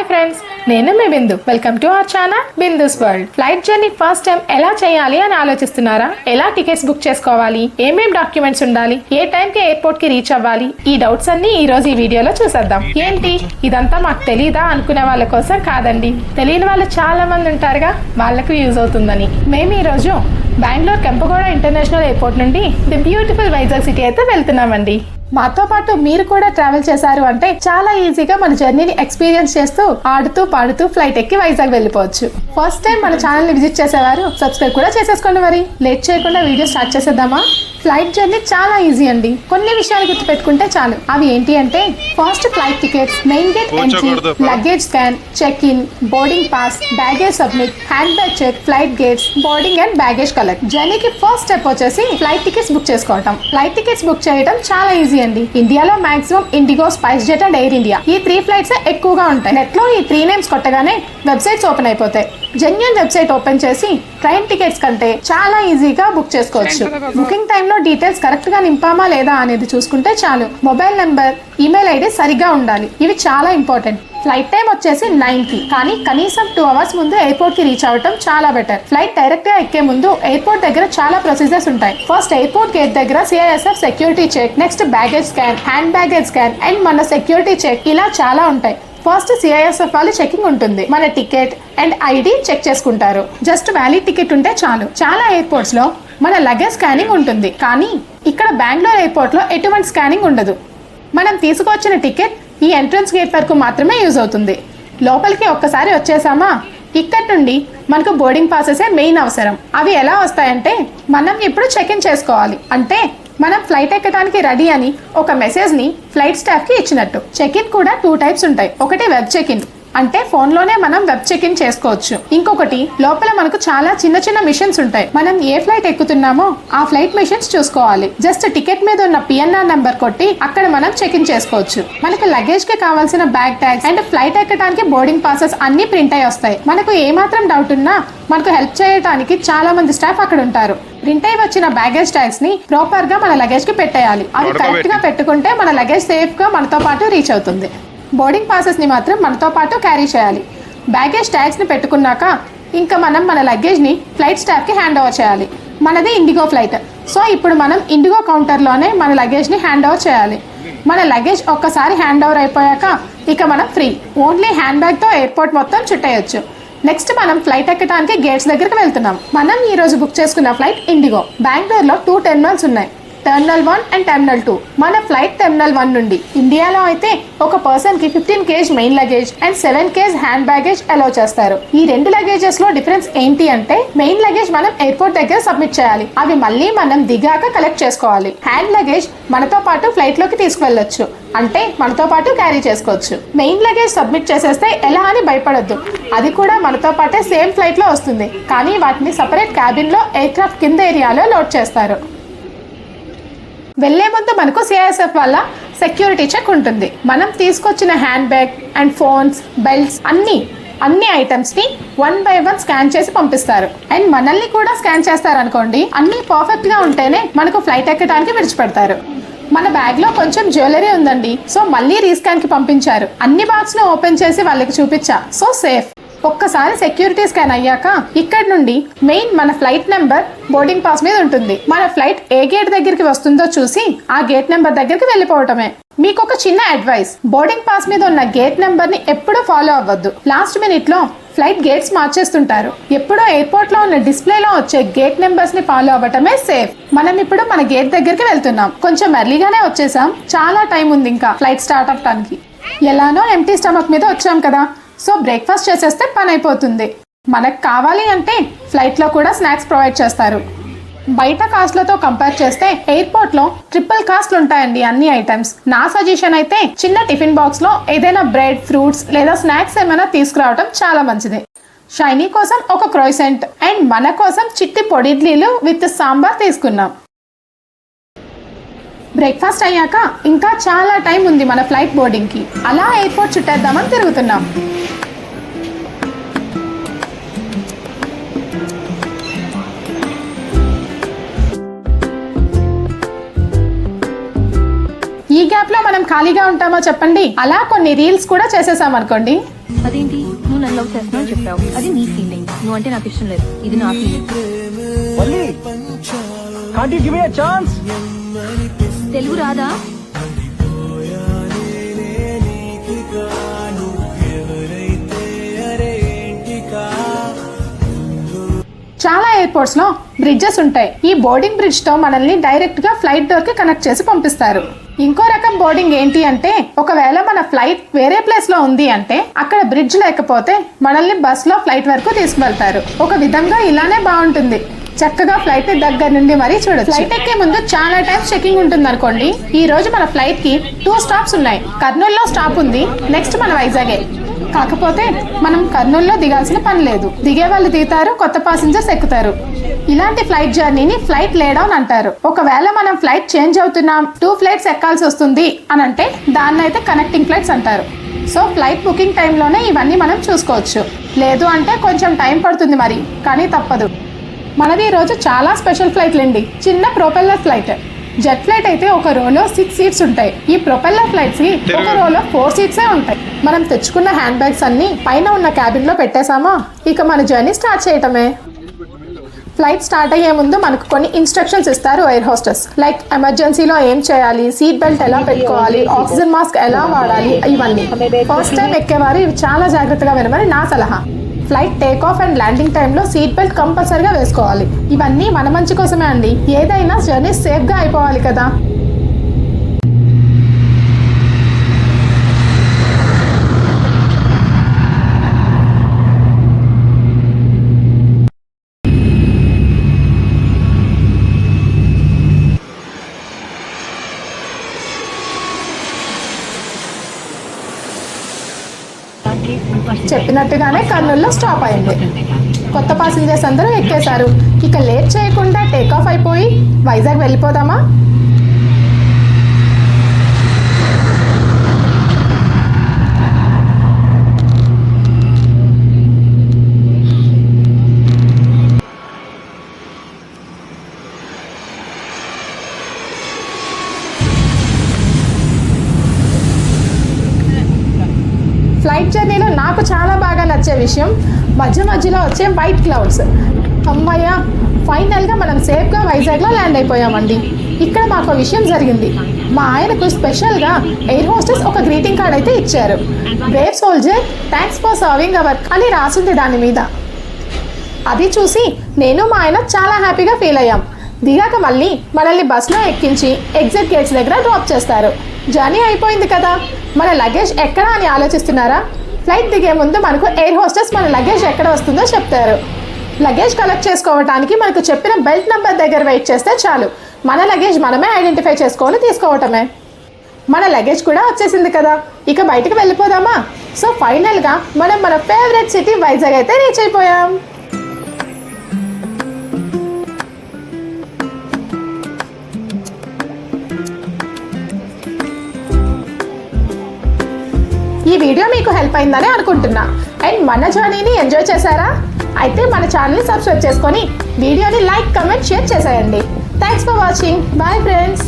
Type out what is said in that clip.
Hi friends, నేను మీ Bindu. Welcome to our channel Bindu's World. Flight journey first time ఎలా చేయాలి అని ఆలోచిస్తున్నారా? ఎలా టికెట్స్ బుక్ చేసుకోవాలి, ఏమేం డాక్యుమెంట్స్ ఉండాలి, ఏ టైంకి ఎయిర్పోర్ట్ కి రీచ్ అవ్వాలి, ఈ డౌట్స్ అన్ని ఈ రోజు ఈ వీడియోలో చూసేద్దాం. ఏంటి ఇదంతా మాకు తెలీదా అనుకునే వాళ్ళ కోసం కాదండి, తెలియని వాళ్ళు చాలా మంది ఉంటారుగా, వాళ్ళకు యూజ్ అవుతుందని మేము ఈ రోజు బెంగళూరు కెంపగౌడ ఇంటర్నేషనల్ ఎయిర్పోర్ట్ నుండి ది బ్యూటిఫుల్ వైజాగ్ సిటీ అయితే వెళ్తున్నామండి. మాతో పాటు మీరు కూడా ట్రావెల్ చేశారు అంటే చాలా ఈజీగా మన జర్నీని ఎక్స్పీరియన్స్ చేస్తూ ఆడుతూ పాడుతూ ఫ్లైట్ ఎక్కి వైజాగ్ వెళ్ళిపోవచ్చు. ఫస్ట్ టైం మన ఛానల్ ని విజిట్ చేసేవారు సబ్స్క్రైబ్ కూడా చేసేసుకోండి. మరి లేట్ చేయకుండా వీడియో స్టార్ట్ చేసేద్దామా? ఫ్లైట్ జర్నీ చాలా ఈజీ అండి. కొన్ని విషయాలు గుర్తుపెట్టుకుంటే చాలు. అవి ఏంటి అంటే first flight tickets, main gate entry, luggage scan, check in, boarding pass, baggage submit, hand bag check, flight gates, boarding and baggage collect. జర్నీకి ఫస్ట్ స్టెప్ వచ్చేసి ఫ్లైట్ టికెట్స్ బుక్ చేసుకోవటం. ఫ్లైట్ టికెట్స్ బుక్ చేయడం చాలా easy అండి. ఇండియాలో maximum IndiGo, spice jet and air India ఈ 3 flights ఎక్కువగా ఉంటాయి. నెట్ లో ఈ 3 నేమ్స్ కొట్టగానే వెబ్సైట్స్ ఓపెన్ అయిపోతాయి. జెన్యూన్ వెబ్సైట్ ఓపెన్ చేసి ట్రైన్ టికెట్స్ కంటే చాలా ఈజీగా బుక్ చేసుకోవచ్చు. బుకింగ్ టైంలో డీటెయిల్స్ కరెక్ట్ గా నింపామా లేదా అనేది చూసుకుంటే చాలు. మొబైల్ నెంబర్, ఈమెయిల్ ఐడి సరిగ్గా ఉండాలి. ఇవి చాలా ఇంపార్టెంట్. ఫ్లైట్ టైం వచ్చేసి 9కి, కానీ కనీసం 2 అవర్స్ ముందు ఎయిర్పోర్ట్ కి రీచ్ అవ్వడం చాలా బెటర్. ఫ్లైట్ డైరెక్ట్ గా ఎక్కే ముందు ఎయిర్పోర్ట్ దగ్గర చాలా ప్రొసీజర్స్ ఉంటాయి. ఫస్ట్ ఎయిర్పోర్ట్ గేట్ దగ్గర CISF security check, next baggage scan, hand baggage scan and మన సెక్యూరిటీ చెక్, ఇలా చాలా ఉంటాయి. ఫస్ట్ సిఐఎస్ఎఫ్ వాళ్ళు చెకింగ్ ఉంటుంది. మన టికెట్ అండ్ ఐడి చెక్ చేసుకుంటారు. జస్ట్ వ్యాలిడ్ టికెట్ ఉంటే చాలు. చాలా ఎయిర్పోర్ట్స్ లో మన లగేజ్ స్కానింగ్ ఉంటుంది, కానీ ఇక్కడ బెంగళూరు ఎయిర్పోర్ట్ లో ఎటువంటి స్కానింగ్ ఉండదు. మనం తీసుకొచ్చిన టికెట్ ఈ ఎంట్రన్స్ గేట్ వరకు మాత్రమే యూజ్ అవుతుంది. లోపలికి ఒక్కసారి వచ్చేసామా, ఇక్కడ నుండి మనకు బోర్డింగ్ పాసెసే మెయిన్ అవసరం. అవి ఎలా వస్తాయంటే మనం ఇప్పుడు చెక్ ఇన్ చేసుకోవాలి. అంటే మనం ఫ్లైట్ ఎక్కడానికి రెడీ అని ఒక మెసేజ్ ని ఫ్లైట్ స్టాఫ్ కి ఇచ్చినట్టు. చెక్ ఇన్ కూడా 2 టైప్స్ ఉంటాయి. ఒకటి వెబ్ చెక్ ఇన్, అంటే ఫోన్ లోనే మనం వెబ్ చెక్ ఇన్ చేసుకోవచ్చు. ఇంకొకటి లోపల మనకు చాలా చిన్న చిన్న మిషన్స్ ఉంటాయి. మనం ఏ ఫ్లైట్ ఎక్కుతున్నామో ఆ ఫ్లైట్ మిషన్స్ చూసుకోవాలి. జస్ట్ టికెట్ మీద ఉన్న పిఎన్ఆర్ నెంబర్ కొట్టి అక్కడ మనం చెక్ ఇన్ చేసుకోవచ్చు. మనకు లగేజ్ కి కావాల్సిన బ్యాగ్ ట్యాగ్స్ అండ్ ఫ్లైట్ ఎక్కడానికి బోర్డింగ్ పాసెస్ అన్ని ప్రింట్ అయి వస్తాయి. మనకు ఏమాత్రం డౌట్ ఉన్నా మనకు హెల్ప్ చేయడానికి చాలా మంది స్టాఫ్ అక్కడ ఉంటారు. ప్రింట్ అయి వచ్చిన బ్యాగేజ్ ట్యాగ్స్ ని ప్రాపర్ గా మన లగేజ్ కి పెట్టేయాలి. అవి కరెక్ట్ గా పెట్టుకుంటే మన లగేజ్ సేఫ్ గా మనతో పాటు రీచ్ అవుతుంది. బోర్డింగ్ పాసెస్ ని మాత్రం మనతో పాటు క్యారీ చేయాలి. బ్యాగేజ్ ట్యాగ్స్ ని పెట్టుకున్నాక ఇంకా మనం మన లగేజ్ ని ఫ్లైట్ స్టాఫ్ కి హ్యాండ్ ఓవర్ చేయాలి. మనది ఇండిగో ఫ్లైట్, సో ఇప్పుడు మనం ఇండిగో కౌంటర్ లోనే మన లగేజ్ ని హ్యాండ్ ఓవర్ చేయాలి. మన లగేజ్ ఒక్కసారి హ్యాండ్ ఓవర్ అయిపోయాక ఇక మనం ఫ్రీ. ఓన్లీ హ్యాండ్ బ్యాగ్ తో ఎయిర్పోర్ట్ మొత్తం చుట్టేయచ్చు. నెక్స్ట్ మనం ఫ్లైట్ ఎక్కడానికి గేట్స్ దగ్గరికి వెళ్తున్నాం. మనం ఈ రోజు బుక్ చేసుకున్న ఫ్లైట్ ఇండిగో. బెంగళూరులో 2 టెర్మినల్స్ ఉన్నాయి, టెర్మినల్ 1 అండ్ టెర్మినల్ 2. మన ఫ్లైట్ టెర్మినల్ 1 నుండి. ఇండియాలో అయితే ఒక పర్సన్ కి 15 kg main luggage and 7 kg hand baggage allow చేస్తారు. ఈ 2 లగేజెస్ లో డిఫరెన్స్ ఏంటి అంటే మెయిన్ లగేజ్ మనం ఎయిర్పోర్ట్ దగ్గర సబ్మిట్ చేయాలి. అవి మళ్ళీ మనం దిగాక కలెక్ట్ చేసుకోవాలి. హ్యాండ్ లగేజ్ మనతో పాటు ఫ్లైట్ లోకి తీసుకువెళ్ళొచ్చు, అంటే మనతో పాటు క్యారీ చేసుకోవచ్చు. మెయిన్ లగేజ్ సబ్మిట్ చేసేస్తే ఎలా అని భయపడొద్దు, అది కూడా మనతో పాటే సేమ్ ఫ్లైట్ లో వస్తుంది, కానీ వాటిని సపరేట్ క్యాబిన్ లో ఎయిర్క్రాఫ్ట్ కింద ఏరియాలో లోడ్ చేస్తారు. వెళ్లే ముందు మనకు సిఐఎస్ఎఫ్ వల్ల సెక్యూరిటీ చెక్ ఉంటుంది. మనం తీసుకొచ్చిన hand bag and phones, belts అన్ని ఐటమ్స్ ని 1 by 1 స్కాన్ చేసి పంపిస్తారు. అండ్ మనల్ని కూడా స్కాన్ చేస్తారు అనుకోండి. అన్ని పర్ఫెక్ట్ గా ఉంటేనే మనకు ఫ్లైట్ ఎక్కడానికి విడిచిపెడతారు. మన బ్యాగ్ లో కొంచెం జ్యువెలరీ ఉందండి, సో మళ్ళీ రీస్కాన్ కి పంపించారు. అన్ని బాక్స్ ను ఓపెన్ చేసి వాళ్ళకి చూపించా, సో సేఫ్. ఒక్కసారి సెక్యూరిటీ స్కాన్ అయ్యాక ఇక్కడ నుండి మెయిన్ మన ఫ్లైట్ నెంబర్ బోర్డింగ్ పాస్ మీద ఉంటుంది. మన ఫ్లైట్ ఏ గేట్ దగ్గరికి వస్తుందో చూసి ఆ గేట్ నెంబర్ దగ్గరికి వెళ్ళిపోవటమే. మీకు ఒక చిన్న అడ్వైస్, బోర్డింగ్ పాస్ మీద ఉన్న గేట్ నెంబర్ ని ఎప్పుడూ ఫాలో అవ్వద్దు. లాస్ట్ మినిట్ లో ఫ్లైట్ గేట్స్ మార్చేస్తుంటారు. ఎప్పుడో ఎయిర్పోర్ట్ లో ఉన్న డిస్ప్లేలో వచ్చే గేట్ నెంబర్స్ ని ఫాలో అవ్వటమే సేఫ్. మనం ఇప్పుడు మన గేట్ దగ్గరికి వెళ్తున్నాం. కొంచెం ఎర్లీగానే వచ్చేసాం, చాలా టైం ఉంది ఇంకా ఫ్లైట్ స్టార్ట్ అవ్వడానికి. ఎలానో ఎంటీ స్టమక్ మీద వచ్చాం కదా, సో బ్రేక్ఫాస్ట్ చేసేస్తే పని అయిపోతుంది. మనకు కావాలి అంటే ఫ్లైట్ లో కూడా స్నాక్స్ ప్రొవైడ్ చేస్తారు. బయట కాస్ట్లతో కంపేర్ చేస్తే ఎయిర్పోర్ట్ లో ట్రిపుల్ కాస్ట్లు ఉంటాయండి అన్ని ఐటమ్స్. నా సజెషన్ అయితే చిన్న టిఫిన్ బాక్స్ లో ఏదైనా బ్రెడ్, ఫ్రూట్స్ లేదా స్నాక్స్ ఏమైనా తీసుకురావడం చాలా మంచిది. షైనీ కోసం ఒక క్రోయిసెంట్ అండ్ మన కోసం చిట్టి పొడిడ్లీలు విత్ సాంబార్ తీసుకున్నాం. బ్రేక్ఫాస్ట్ అయ్యాక ఇంకా చాలా టైం ఉంది మన ఫ్లైట్ బోర్డింగ్ కి. అలా ఎయిర్పోర్ట్ చుట్టేద్దామని తిరుగుతున్నాం. ఈ గ్యాప్ లో మనం ఖాళీగా ఉంటామో చెప్పండి. అలా కొన్ని రీల్స్ కూడా చేసేసాం అనుకోండి. అదేంటి నువ్వు నన్ను లవ్ చేస్తున్నావు అని చెప్పావు, అది నీ ఫీలింగ్. నువ్వు అంటే నాకు ఇష్టం లేదు, ఇది నా ఫీలింగ్. తెలుగు రాదా? చాలా ఎయిర్పోర్ట్స్ లో బ్రిడ్జెస్ ఉంటాయి. ఈ బోర్డింగ్ బ్రిడ్జ్ తో మనల్ని డైరెక్ట్ గా ఫ్లైట్ డోర్ కి కనెక్ట్ చేసి పంపిస్తారు. ఇంకో రకం బోర్డింగ్ ఏంటి అంటే, ఒకవేళ మన ఫ్లైట్ వేరే ప్లేస్ లో ఉంది అంటే అక్కడ బ్రిడ్జ్ లేకపోతే మనల్ని బస్ లో ఫ్లైట్ వరకు తీసుకువెళ్తారు. ఒక విధంగా ఇలానే బాగుంటుంది. చక్కగా ఫ్లైట్ దగ్గర నుండి మరీ చూడొచ్చు. ఫ్లైట్ ఎక్కే ముందు చాలా టైమ్స్ చెకింగ్ ఉంటుంది అనుకోండి. ఈ రోజు మన ఫ్లైట్ కి 2 స్టాప్స్ ఉన్నాయి. కర్నూలులో స్టాప్ ఉంది, నెక్స్ట్ మన వైజాగే. కాకపోతే మనం కర్నూలులో దిగాల్సిన పని లేదు. దిగే వాళ్ళు దిగుతారు, కొత్త ప్యాసింజర్స్ ఎక్కుతారు. ఇలాంటి ఫ్లైట్ జర్నీని ఫ్లైట్ లేడౌన్ అంటారు. ఒకవేళ మనం ఫ్లైట్ చేంజ్ అవుతున్నాం, 2 ఫ్లైట్స్ ఎక్కాల్సి వస్తుంది అని అంటే దాన్ని అయితే కనెక్టింగ్ ఫ్లైట్స్ అంటారు. సో ఫ్లైట్ బుకింగ్ టైంలోనే ఇవన్నీ మనం చూసుకోవచ్చు. లేదు అంటే కొంచెం టైం పడుతుంది మరి, కానీ తప్పదు. మనది ఈ రోజు చాలా స్పెషల్ ఫ్లైట్లు అండి. చిన్న ప్రొపెల్లర్ ఫ్లైట్. జెట్ ఫ్లైట్ అయితే ఒక రోలో 6 సీట్స్ ఉంటాయి. ఈ ప్రొపెల్లర్ ఫ్లైట్స్ కి ఒక రోలో 4 సీట్సే ఉంటాయి. మనం తెచ్చుకున్న హ్యాండ్ బ్యాగ్స్ అన్ని పైన ఉన్న క్యాబిన్ లో పెట్టేసామా, ఇక మన జర్నీ స్టార్ట్ చేయటమే. ఫ్లైట్ స్టార్ట్ అయ్యే ముందు మనకు కొన్ని ఇన్స్ట్రక్షన్స్ ఇస్తారు ఎయిర్ హోస్టెస్. లైక్ ఎమర్జెన్సీలో ఏం చేయాలి, సీట్ బెల్ట్ ఎలా పెట్టుకోవాలి, ఆక్సిజన్ మాస్క్ ఎలా వాడాలి, ఇవన్నీ. ఫస్ట్ టైం ఎక్కేవారు ఇవి చాలా జాగ్రత్తగా వినమని నా సలహా. Flight take off and landing టైంలో సీట్ బెల్ట్ కంపల్సరీగా వేసుకోవాలి. ఇవన్నీ మన మంచి కోసమే అండి. ఏదైనా జర్నీ సేఫ్గా అయిపోవాలి కదా. చెప్పినట్టుగానే కర్నూలులో స్టాప్ అయింది. కొత్త ప్యాసింజర్స్ అందరూ ఎక్కేశారు. ఇక లేట్ చేయకుండా టేక్ ఆఫ్ అయిపోయి వైజాగ్ వెళ్ళిపోదామా? ఫ్లైట్ జర్నీలో నాకు చాలా బాగా నచ్చే విషయం మధ్యలో వచ్చే వైట్ క్లౌడ్స్. అమ్మయ్య, ఫైనల్గా మనం సేఫ్గా వైజాగ్లో ల్యాండ్ అయిపోయామండి. ఇక్కడ మాకు విషయం జరిగింది. మా ఆయనకు స్పెషల్గా ఎయిర్ హోస్టెస్ ఒక గ్రీటింగ్ కార్డ్ అయితే ఇచ్చారు. Brave soldier, thanks for serving our అని రాసింది దాని మీద. అది చూసి నేను మా ఆయన చాలా హ్యాపీగా ఫీల్ అయ్యాం. దిగాక మళ్ళీ మనల్ని బస్లో ఎక్కించి ఎగ్జిట్ గేట్స్ దగ్గర డ్రాప్ చేస్తారు. జర్నీ అయిపోయింది కదా, మన లగేజ్ ఎక్కడ అని ఆలోచిస్తున్నారా? ఫ్లైట్ దిగే ముందు మనకు ఎయిర్ హోస్టెస్ మన లగేజ్ ఎక్కడ వస్తుందో చెప్తారు. లగేజ్ కలెక్ట్ చేసుకోవడానికి మనకు చెప్పిన బెల్ట్ నెంబర్ దగ్గర వెయిట్ చేస్తే చాలు. మన లగేజ్ మనమే ఐడెంటిఫై చేసుకొని తీసుకోవటమే. మన లగేజ్ కూడా వచ్చేసింది కదా, ఇక బయటకు వెళ్ళిపోదామా? సో ఫైనల్గా మనం మన ఫేవరెట్ సిటీ వైజాగ్ అయితే రీచ్ అయిపోయాం. ఈ వీడియో మీకు హెల్ప్ అయిందని అనుకుంటున్నా. అండ్ మన జర్నీని ఎంజాయ్ చేశారా? అయితే మన ఛానల్ని సబ్స్క్రైబ్ చేసుకొని వీడియోని లైక్, కమెంట్, షేర్ చేసేయండి. Thanks for watching. Bye friends.